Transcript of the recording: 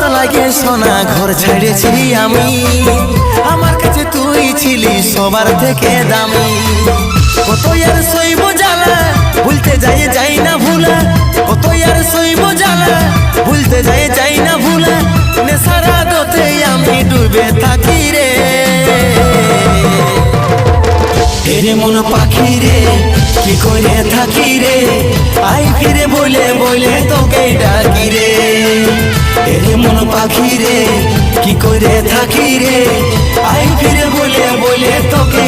তোর লাগে সোনা ঘর ছেড়েছি আমি, আমার কাছে তুই ছিলি সবার থেকে দামি। কত আর সইব জ্বালা, ভুলতে যাই না ভুলা, কত আর সইব জ্বালা, ভুলতে যাই না ভুলা, নেশার আদতে আমি ডুবে থাকি রে। এরে মন পাখি রে কি করে থাকি রে, আই ফিরে বলে বলে তোকে ডাকি রে। এরে মন পাখি রে কি করে থাকি রে, আই ফিরে বলে বলে তোকে